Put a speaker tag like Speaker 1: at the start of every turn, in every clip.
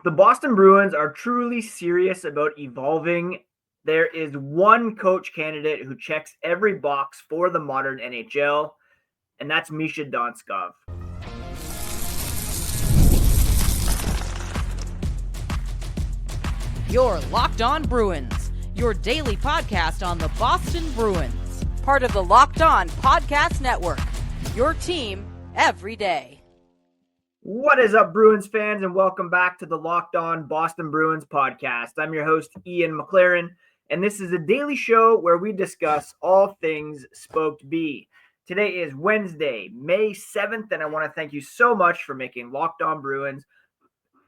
Speaker 1: The Boston Bruins are truly serious about evolving. There is one coach candidate who checks every box for the modern NHL, and that's Misha Donskov.
Speaker 2: You're Locked On Bruins, your daily podcast on the Boston Bruins. Part of the Locked On Podcast Network, your team every day.
Speaker 1: What is up, Bruins fans, and welcome back to the Locked On Boston Bruins podcast. I'm your host, Ian McLaren, and this is a daily show where we discuss all things Spoked B. Today is Wednesday, May 7th, and I want to thank you so much for making Locked On Bruins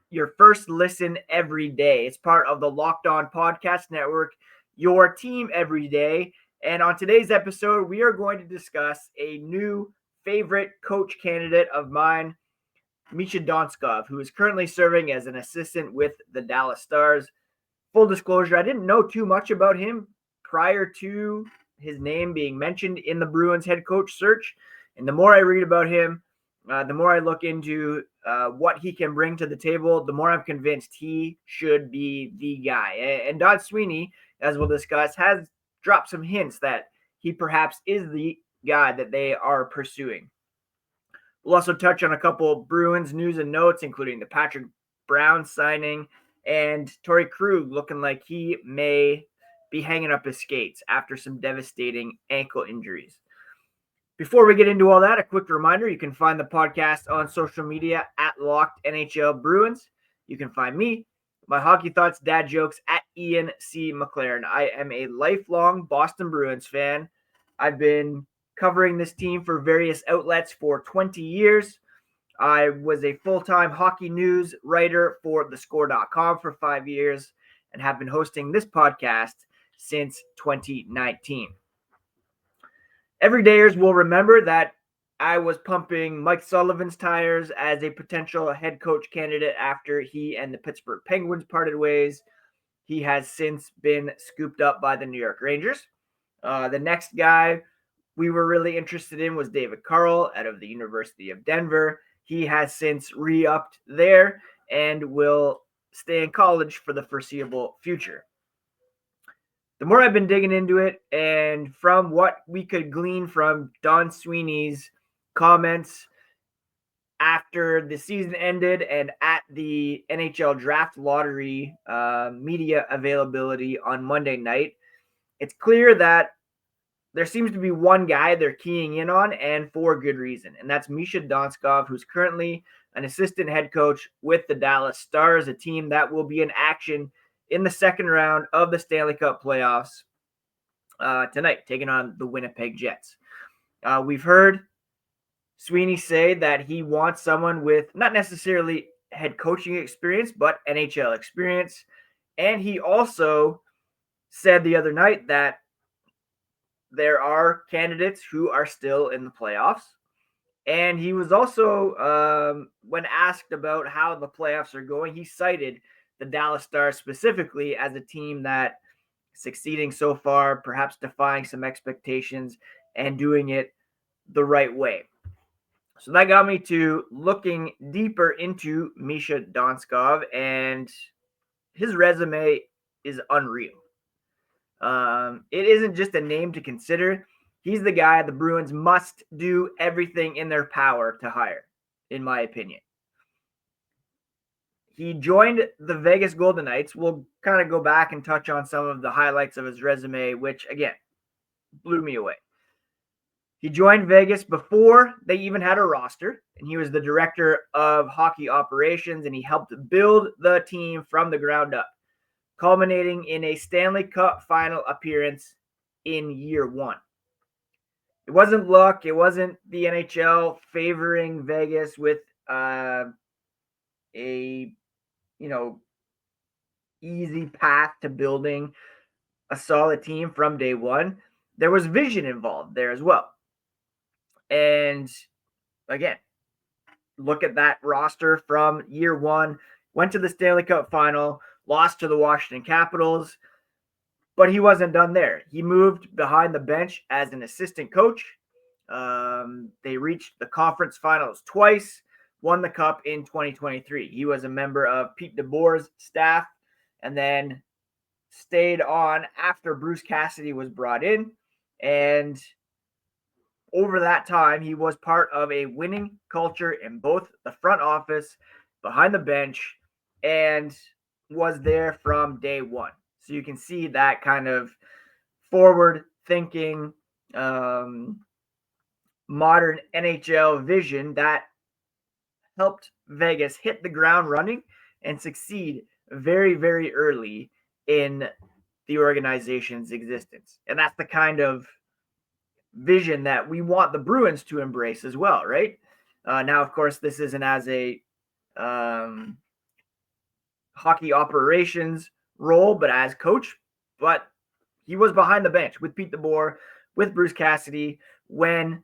Speaker 1: your first listen every day. It's part of the Locked On Podcast Network, your team every day. And on today's episode, we are going to discuss a new favorite coach candidate of mine, Misha Donskov, who is currently serving as an assistant with the Dallas Stars. Full disclosure, I didn't know too much about him prior to his name being mentioned in the Bruins head coach search. And the more I read about him, the more I look into what he can bring to the table, the more I'm convinced he should be the guy. And Don Sweeney, as we'll discuss, has dropped some hints that he perhaps is the guy that they are pursuing. We'll also touch on a couple Bruins news and notes, including the Patrick Brown signing and Tory Krug looking like he may be hanging up his skates after some devastating ankle injuries. Before we get into all that, a quick reminder, you can find the podcast on social media at Locked NHL Bruins. You can find me, my hockey thoughts, dad jokes at Ian C. McLaren. I am a lifelong Boston Bruins fan. I've been covering this team for various outlets for 20 years. I was a full-time hockey news writer for thescore.com for 5 years and have been hosting this podcast since 2019. Everydayers will remember that I was pumping Mike Sullivan's tires as a potential head coach candidate after he and the Pittsburgh Penguins parted ways. He has since been scooped up by the New York Rangers. The next guy we were really interested in was David Carl out of the University of Denver. He has since re-upped there and will stay in college for the foreseeable future. The more I've been digging into it, and from what we could glean from Don Sweeney's comments after the season ended and at the NHL draft lottery media availability on Monday night, it's clear that there seems to be one guy they're keying in on, and for good reason, and that's Misha Donskov, who's currently an assistant head coach with the Dallas Stars, a team that will be in action in the second round of the Stanley Cup playoffs tonight, taking on the Winnipeg Jets. We've heard Sweeney say that he wants someone with not necessarily head coaching experience, but NHL experience. And he also said the other night that there are candidates who are still in the playoffs. And he was also, when asked about how the playoffs are going, he cited the Dallas Stars specifically as a team that succeeding so far, perhaps defying some expectations and doing it the right way. So that got me to looking deeper into Misha Donskov, and his resume is unreal. It isn't just a name to consider. He's the guy the Bruins must do everything in their power to hire, in my opinion. He joined the Vegas Golden Knights. We'll kind of go back and touch on some of the highlights of his resume, which, again, blew me away. He joined Vegas before they even had a roster, and he was the director of hockey operations, and he helped build the team from the ground up, culminating in a Stanley Cup final appearance in year one. It wasn't luck. It wasn't the NHL favoring Vegas with easy path to building a solid team from day one. There was vision involved there as well. And again, look at that roster from year one. Went to the Stanley Cup final, lost to the Washington Capitals, but he wasn't done there. He moved behind the bench as an assistant coach. They reached the conference finals twice, won the cup in 2023. He was a member of Pete DeBoer's staff and then stayed on after Bruce Cassidy was brought in. And over that time, he was part of a winning culture in both the front office, behind the bench, and was there from day one. So you can see that kind of forward thinking, modern NHL vision that helped Vegas hit the ground running and succeed very, very early in the organization's existence. And that's the kind of vision that we want the Bruins to embrace as well, right? Now, of course, this isn't as a hockey operations role, but as coach. But he was behind the bench with Pete DeBoer, with Bruce Cassidy when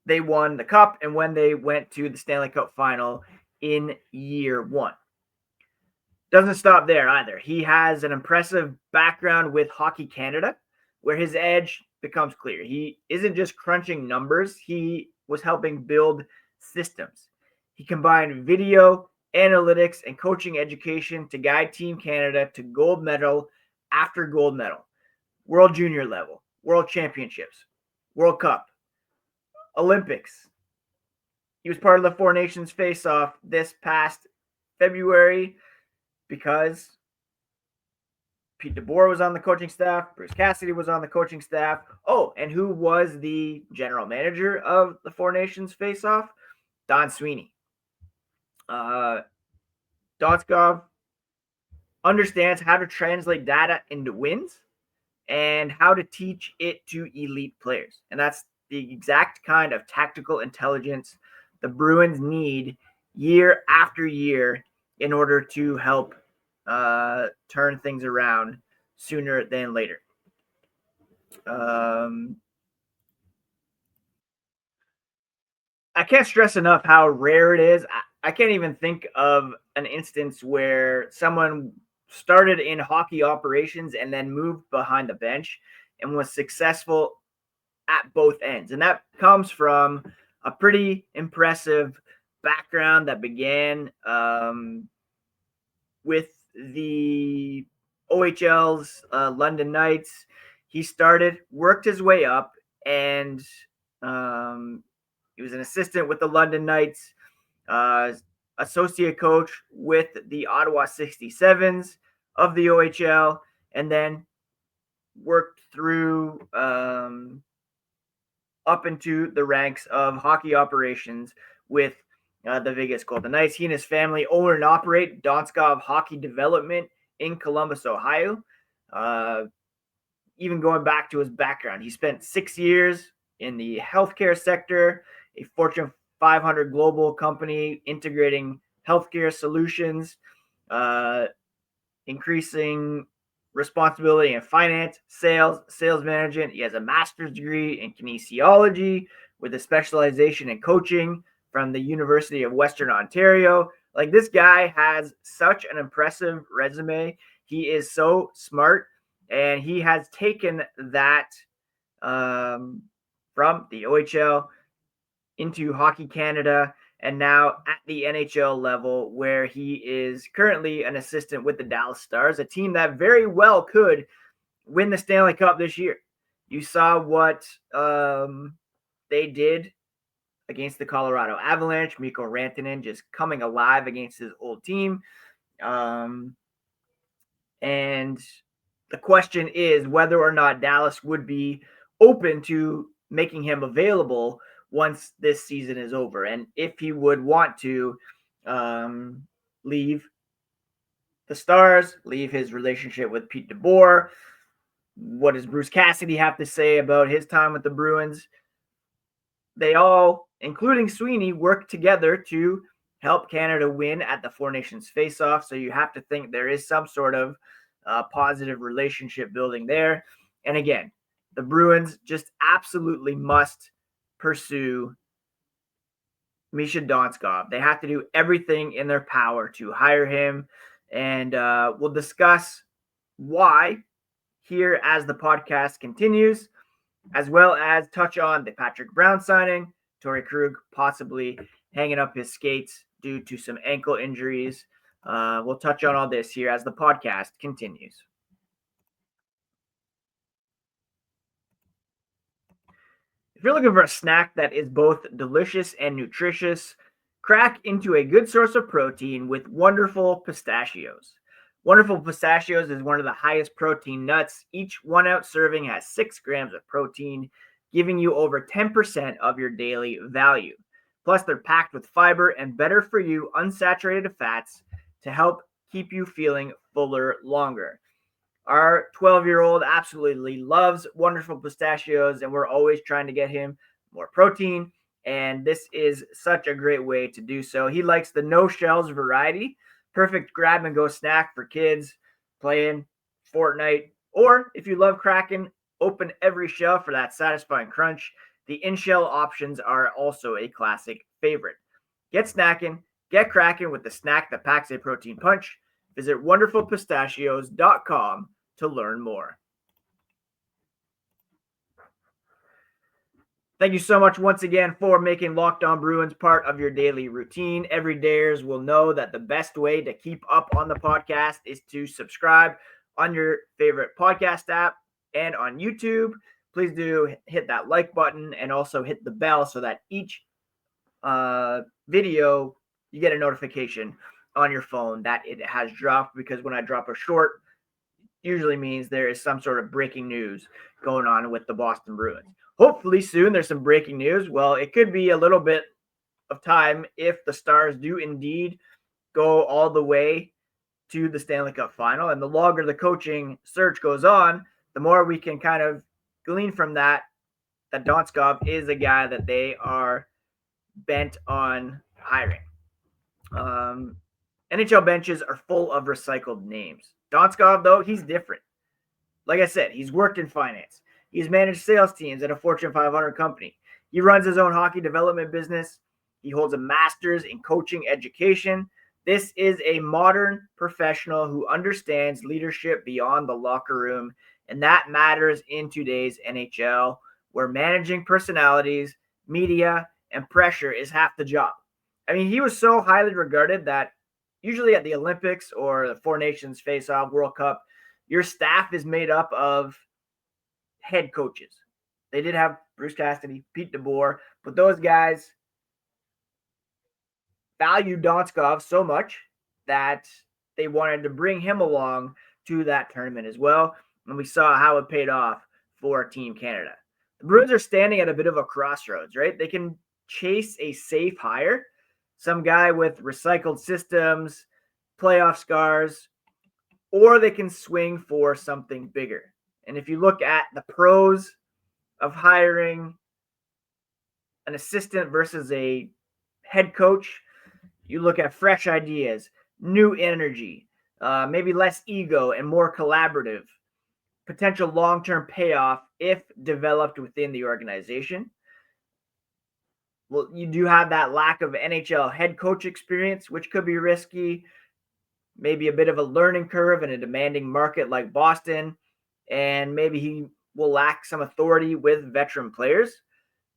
Speaker 1: they won the cup and when they went to the Stanley Cup final in year one. Doesn't stop there either. He has an impressive background with Hockey Canada, where his edge becomes clear. He isn't just crunching numbers, he was helping build systems. He combined video, analytics, and coaching education to guide Team Canada to gold medal after gold medal, World Junior level, World Championships, World Cup, Olympics. He was part of the Four Nations face-off this past February because Pete DeBoer was on the coaching staff, Bruce Cassidy was on the coaching staff. Oh, and who was the general manager of the Four Nations face-off? Don Sweeney. Donskov understands how to translate data into wins and how to teach it to elite players. And that's the exact kind of tactical intelligence the Bruins need year after year in order to help turn things around sooner than later. I can't stress enough how rare it is. I can't even think of an instance where someone started in hockey operations and then moved behind the bench and was successful at both ends. And that comes from a pretty impressive background that began with the OHL's London Knights. He worked his way up, and he was an assistant with the London Knights, associate coach with the Ottawa 67s of the OHL, and then worked through up into the ranks of hockey operations with the Vegas Golden Knights. He and his family own and operate Donskov Hockey Development in Columbus, Ohio. Even going back to his background, he spent 6 years in the healthcare sector, a Fortune 500 global company integrating healthcare solutions, increasing responsibility in finance, sales management. He has a master's degree in kinesiology with a specialization in coaching from the University of Western Ontario. Like, this guy has such an impressive resume. He is so smart, and he has taken that from the OHL into Hockey Canada and now at the NHL level, where he is currently an assistant with the Dallas Stars, a team that very well could win the Stanley Cup this year. You saw what they did against the Colorado Avalanche. Mikko Rantanen just coming alive against his old team. And the question is whether or not Dallas would be open to making him available once this season is over, and if he would want to leave the Stars, leave his relationship with Pete DeBoer. What does Bruce Cassidy have to say about his time with the Bruins? They all, including Sweeney, work together to help Canada win at the Four Nations face-off, so you have to think there is some sort of positive relationship building there. And again, the Bruins just absolutely must pursue Misha Donskov. They have to do everything in their power to hire him, and we'll discuss why here as the podcast continues, as well as touch on the Patrick Brown signing, Tory Krug possibly hanging up his skates due to some ankle injuries. We'll touch on all this here as the podcast continues. If you're looking for a snack that is both delicious and nutritious, crack into a good source of protein with Wonderful Pistachios. Wonderful Pistachios is one of the highest protein nuts. Each 1 ounce serving has 6 grams of protein, giving you over 10% of your daily value. Plus, they're packed with fiber and better for you unsaturated fats to help keep you feeling fuller longer. Our 12-year-old absolutely loves Wonderful Pistachios, and we're always trying to get him more protein, and this is such a great way to do so. He likes the no shells variety, perfect grab-and-go snack for kids playing Fortnite, or if you love crackin', open every shell for that satisfying crunch. The in-shell options are also a classic favorite. Get snackin', get crackin' with the snack that packs a protein punch. Visit wonderfulpistachios.com to learn more. Thank you so much once again for making Locked On Bruins part of your daily routine. Everydayers will know that the best way to keep up on the podcast is to subscribe on your favorite podcast app and on YouTube. Please do hit that like button and also hit the bell so that each video you get a notification on your phone that it has dropped, because when I drop a short, usually means there is some sort of breaking news going on with the Boston Bruins. Hopefully soon there's some breaking news. Well, it could be a little bit of time if the Stars do indeed go all the way to the Stanley Cup final. And the longer the coaching search goes on, the more we can kind of glean from that Donskov is a guy that they are bent on hiring. NHL benches are full of recycled names. Donskov, though, he's different. Like I said, he's worked in finance. He's managed sales teams at a Fortune 500 company. He runs his own hockey development business. He holds a master's in coaching education. This is a modern professional who understands leadership beyond the locker room, and that matters in today's NHL, where managing personalities, media, and pressure is half the job. I mean, he was so highly regarded that usually at the Olympics or the Four Nations Face-Off World Cup, your staff is made up of head coaches. They did have Bruce Cassidy, Pete DeBoer, but those guys valued Donskov so much that they wanted to bring him along to that tournament as well. And we saw how it paid off for Team Canada. The Bruins are standing at a bit of a crossroads, right? They can chase a safe hire, some guy with recycled systems, playoff scars, or they can swing for something bigger. And if you look at the pros of hiring an assistant versus a head coach, you look at fresh ideas, new energy, maybe less ego and more collaborative, potential long-term payoff if developed within the organization. Well, you do have that lack of NHL head coach experience, which could be risky, maybe a bit of a learning curve in a demanding market like Boston, and maybe he will lack some authority with veteran players.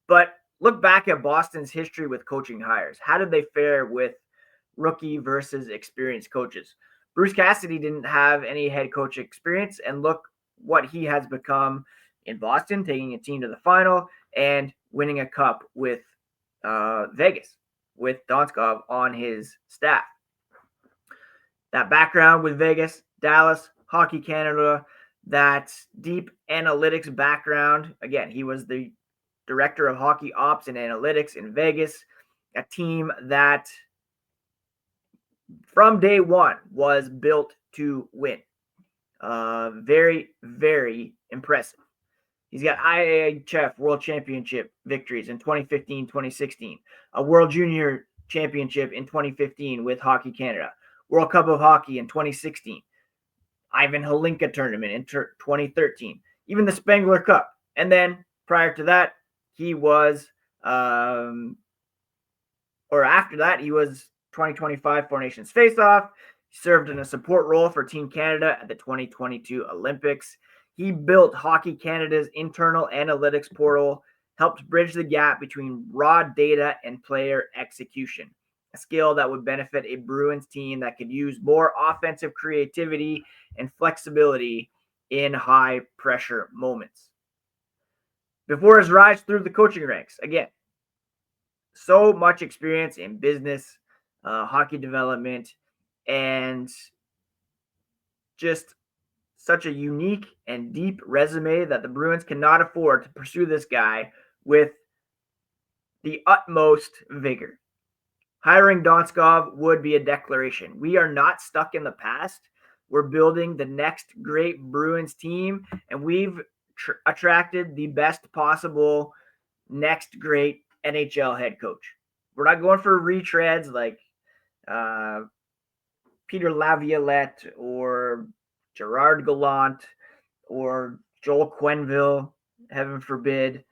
Speaker 1: But look back at Boston's history with coaching hires. How did they fare with rookie versus experienced coaches? Bruce Cassidy didn't have any head coach experience, and look what he has become in Boston, taking a team to the final and winning a cup with Vegas, with Donskov on his staff. That background with Vegas, Dallas, Hockey Canada, that deep analytics background. Again, he was the director of hockey ops and analytics in Vegas, a team that from day one was built to win. Very, very impressive. He's got IHF World Championship victories in 2015, 2016, a World Junior Championship in 2015 with Hockey Canada, World Cup of Hockey in 2016, Ivan Halinka tournament in 2013, even the Spengler Cup. And then prior to that, he was, after that, he was 2025 Four Nations Face-Off. He served in a support role for Team Canada at the 2022 Olympics. He built Hockey Canada's internal analytics portal helps bridge the gap between raw data and player execution, a skill that would benefit a Bruins team that could use more offensive creativity and flexibility in high-pressure moments. Before his rise through the coaching ranks, again, so much experience in business, hockey development, and just such a unique and deep resume that the Bruins cannot afford to pursue this guy with the utmost vigor. Hiring Donskov would be a declaration. We are not stuck in the past. We're building the next great Bruins team, and we've attracted the best possible next great NHL head coach. We're not going for retreads like Peter Laviolette or Gerard Gallant or Joel Quenneville, heaven forbid.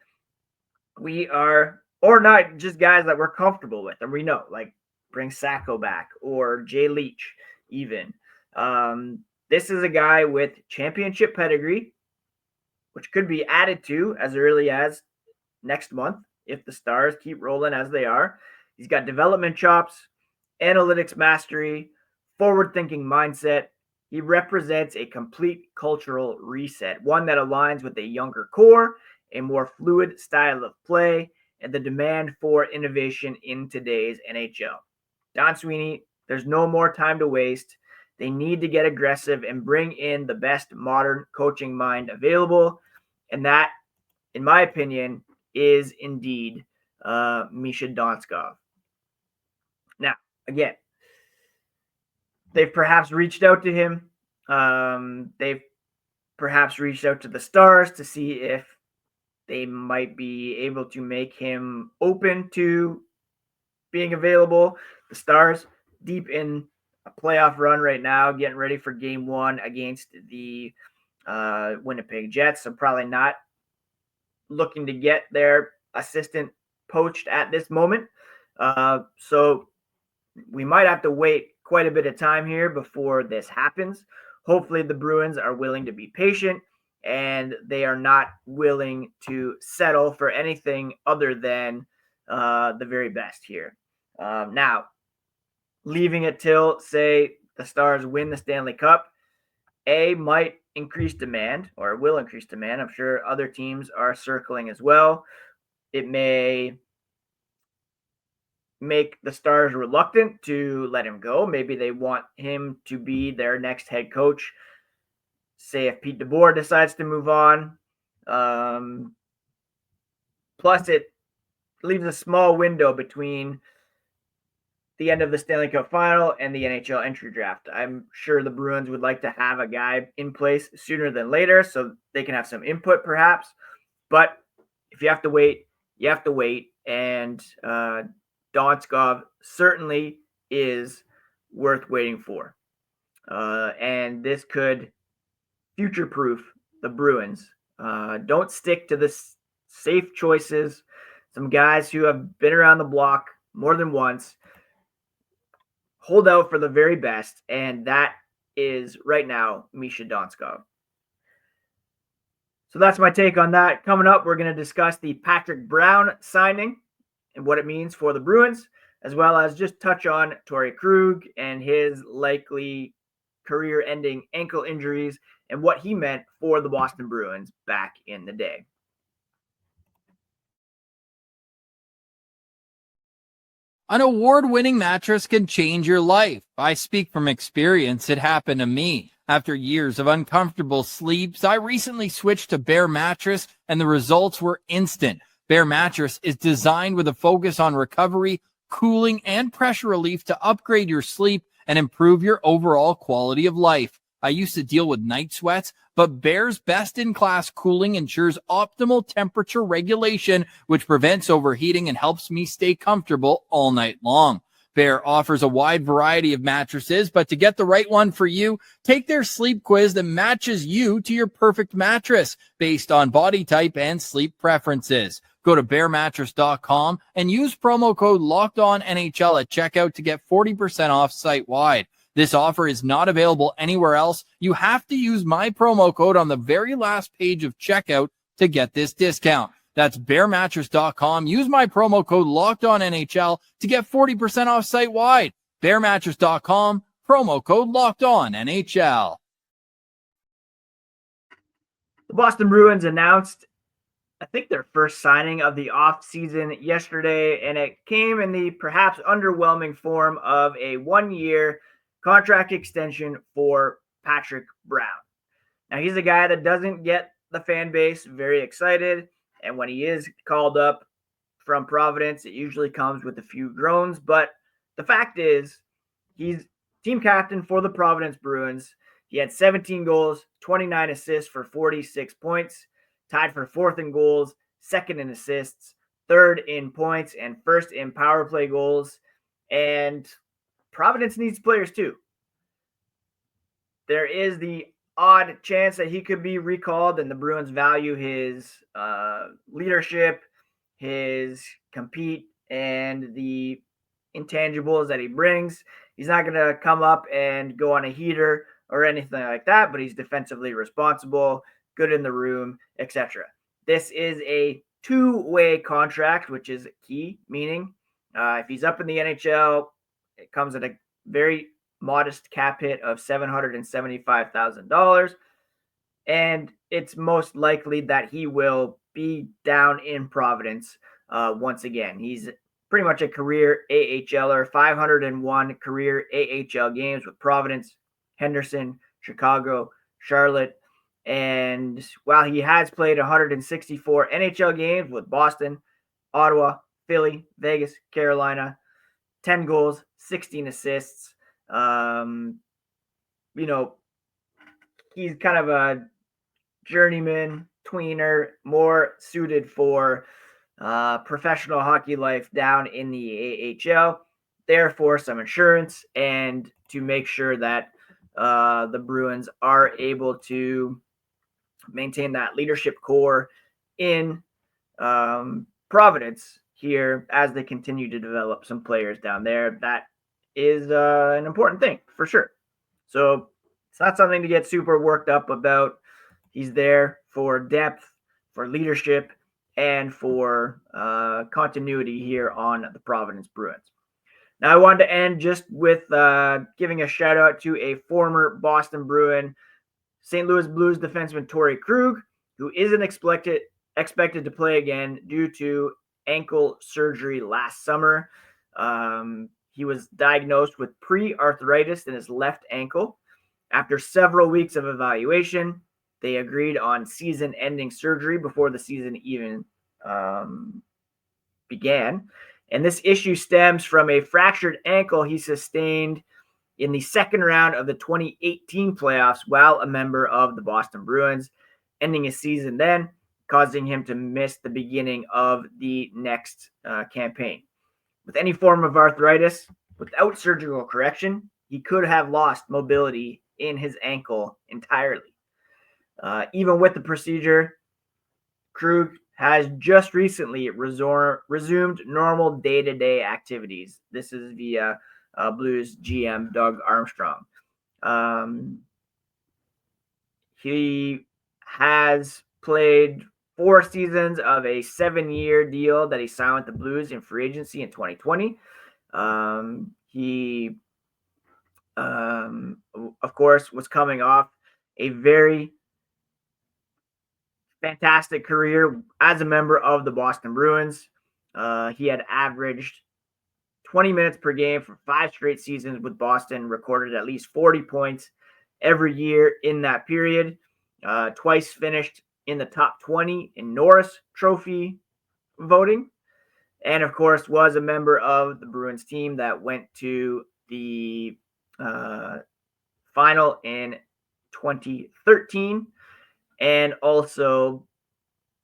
Speaker 1: We are, or not just guys that we're comfortable with and we know, like bring Sacco back or Jay Leach even. This is a guy with championship pedigree, which could be added to as early as next month if the Stars keep rolling as they are. He's got development chops, analytics mastery, forward-thinking mindset. He represents a complete cultural reset, one that aligns with a younger core, a more fluid style of play, and the demand for innovation in today's NHL. Don Sweeney, there's no more time to waste. They need to get aggressive and bring in the best modern coaching mind available. And that, in my opinion, is indeed Misha Donskov. Now, again, they've perhaps reached out to him. They've perhaps reached out to the Stars to see if they might be able to make him open to being available. The Stars deep in a playoff run right now, getting ready for game 1 against the Winnipeg Jets. So probably not looking to get their assistant poached at this moment. So we might have to wait quite a bit of time here before this happens. Hopefully the Bruins are willing to be patient and they are not willing to settle for anything other than the very best here. Now, leaving it till, say, the Stars win the Stanley Cup, might increase demand, or will increase demand. I'm sure other teams are circling as well. It may make the Stars reluctant to let him go. Maybe they want him to be their next head coach. Say if Pete DeBoer decides to move on. Plus, it leaves a small window between the end of the Stanley Cup final and the NHL entry draft. I'm sure the Bruins would like to have a guy in place sooner than later so they can have some input perhaps. But if you have to wait, you have to wait. And Donskov certainly is worth waiting for. And this could future-proof the Bruins. Don't stick to the safe choices. Some guys who have been around the block more than once. Hold out for the very best, and that is right now Misha Donskov. So that's my take on that. Coming up, we're going to discuss the Patrick Brown signing and what it means for the Bruins, as well as just touch on Tory Krug and his likely career-ending ankle injuries and what he meant for the Boston Bruins back in the day.
Speaker 3: An award-winning mattress can change your life. I speak from experience. It happened to me. After years of uncomfortable sleeps, I recently switched to Bear Mattress, and the results were instant. Bear Mattress is designed with a focus on recovery, cooling, and pressure relief to upgrade your sleep and improve your overall quality of life. I used to deal with night sweats, but Bear's best-in-class cooling ensures optimal temperature regulation, which prevents overheating and helps me stay comfortable all night long. Bear offers a wide variety of mattresses, but to get the right one for you, take their sleep quiz that matches you to your perfect mattress based on body type and sleep preferences. Go to bearmattress.com and use promo code LOCKEDONNHL at checkout to get 40% off site-wide. This offer is not available anywhere else. You have to use my promo code on the very last page of checkout to get this discount. That's bearmattress.com. Use my promo code LOCKEDONNHL to get 40% off site-wide. bearmattress.com, promo code LOCKEDONNHL.
Speaker 1: The Boston Bruins announced, I think, their first signing of the offseason yesterday, and it came in the perhaps underwhelming form of a one-year contract extension for Patrick Brown. Now, he's a guy that doesn't get the fan base very excited, and when he is called up from Providence, it usually comes with a few groans, but the fact is, he's team captain for the Providence Bruins. He had 17 goals, 29 assists for 46 points, tied for fourth in goals, second in assists, third in points, and first in power play goals. And Providence needs players too. There is the odd chance that he could be recalled, and the Bruins value his leadership, his compete, and the intangibles that he brings. He's not going to come up and go on a heater or anything like that, but he's defensively responsible, good in the room, etc. This is a two-way contract, which is key, meaning if he's up in the NHL, it comes at a very modest cap hit of $775,000, and it's most likely that he will be down in Providence once again. He's pretty much a career AHLer, 501 career AHL games with Providence, Henderson, Chicago, Charlotte, and while he has played 164 NHL games with Boston, Ottawa, Philly, Vegas, Carolina, 10 goals, 16 assists. He's kind of a journeyman tweener, more suited for professional hockey life down in the AHL. Therefore, some insurance, and to make sure that the Bruins are able to maintain that leadership core in Providence here as they continue to develop some players down there. That is an important thing for sure. So it's not something to get super worked up about. He's there for depth, for leadership, and for continuity here on the Providence Bruins. Now, I wanted to end just with giving a shout out to a former Boston Bruin, St. Louis Blues defenseman Tory Krug, who isn't expected to play again due to ankle surgery last summer. He was diagnosed with pre-arthritis in his left ankle. After several weeks of evaluation, they agreed on season-ending surgery before the season even began. And this issue stems from a fractured ankle he sustained in the second round of the 2018 playoffs while a member of the Boston Bruins, ending his season then, causing him to miss the beginning of the next campaign. With any form of arthritis, without surgical correction, he could have lost mobility in his ankle entirely. Even with the procedure, Krug has just recently resumed normal day-to-day activities. This is via Blues GM Doug Armstrong. He has played 4 seasons of a 7-year deal that he signed with the Blues in free agency in 2020. He, of course, was coming off a very fantastic career as a member of the Boston Bruins. He had averaged 20 minutes per game for 5 straight seasons with Boston, recorded at least 40 points every year in that period. Twice finished in the top 20 in Norris Trophy voting. And, of course, was a member of the Bruins team that went to the final in 2013 and also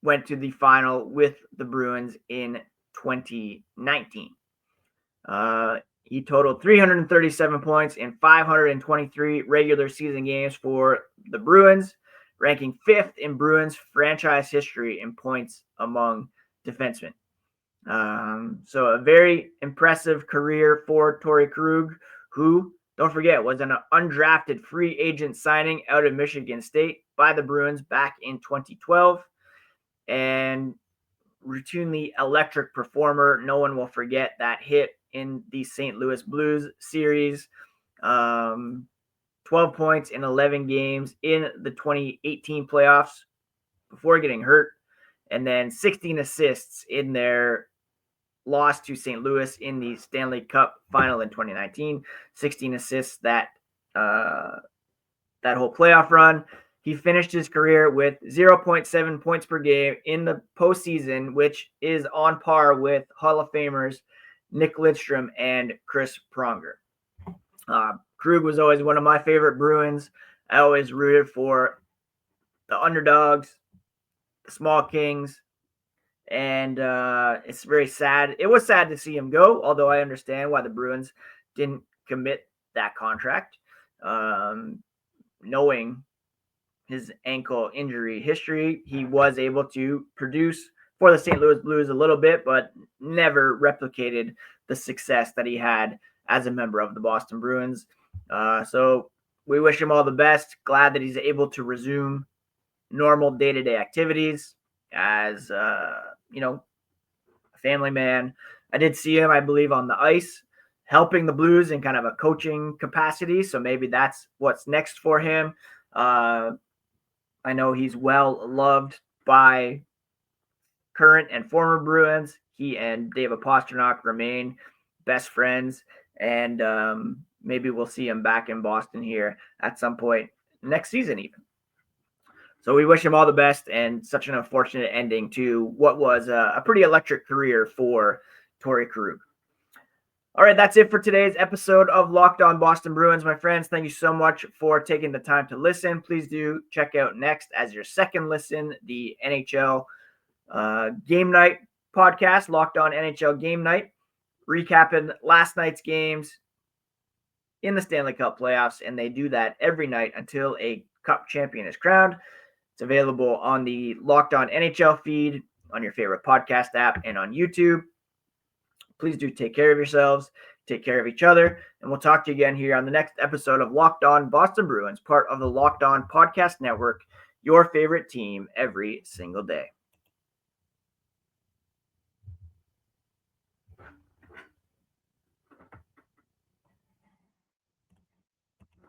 Speaker 1: went to the final with the Bruins in 2019. He totaled 337 points in 523 regular season games for the Bruins, ranking 5th in Bruins franchise history in points among defensemen. So a very impressive career for Torey Krug, who, don't forget, was an undrafted free agent signing out of Michigan State by the Bruins back in 2012. And routinely electric performer. No one will forget that hit in the St. Louis Blues series. 12 points in 11 games in the 2018 playoffs before getting hurt, and then 16 assists in their loss to St. Louis in the Stanley Cup final in 2019. 16 assists that whole playoff run. He finished his career with 0.7 points per game in the postseason, which is on par with Hall of Famers Nick Lidstrom and Chris Pronger. Krug was always one of my favorite Bruins. I always rooted for the underdogs, the small kings, and it's very sad. It was sad to see him go, although I understand why the Bruins didn't commit that contract, knowing his ankle injury history. He was able to produce for the St. Louis Blues a little bit, but never replicated the success that he had as a member of the Boston Bruins. So we wish him all the best. Glad that he's able to resume normal day-to-day activities as, a family man. I did see him, I believe, on the ice helping the Blues in kind of a coaching capacity. So maybe that's what's next for him. I know he's well loved by current and former Bruins. He and David Pastrnak remain best friends, and maybe we'll see him back in Boston here at some point next season even. So we wish him all the best, and such an unfortunate ending to what was a pretty electric career for Torey Krug. All right, that's it for today's episode of Locked On Boston Bruins. My friends, thank you so much for taking the time to listen. Please do check out next as your second listen, the NHL Game Night podcast, Locked On NHL Game Night, recapping last night's games in the Stanley Cup playoffs, and they do that every night until a Cup champion is crowned. It's available on the Locked On NHL feed, on your favorite podcast app, and on YouTube. Please do take care of yourselves, take care of each other, and we'll talk to you again here on the next episode of Locked On Boston Bruins, part of the Locked On Podcast Network, your favorite team every single day.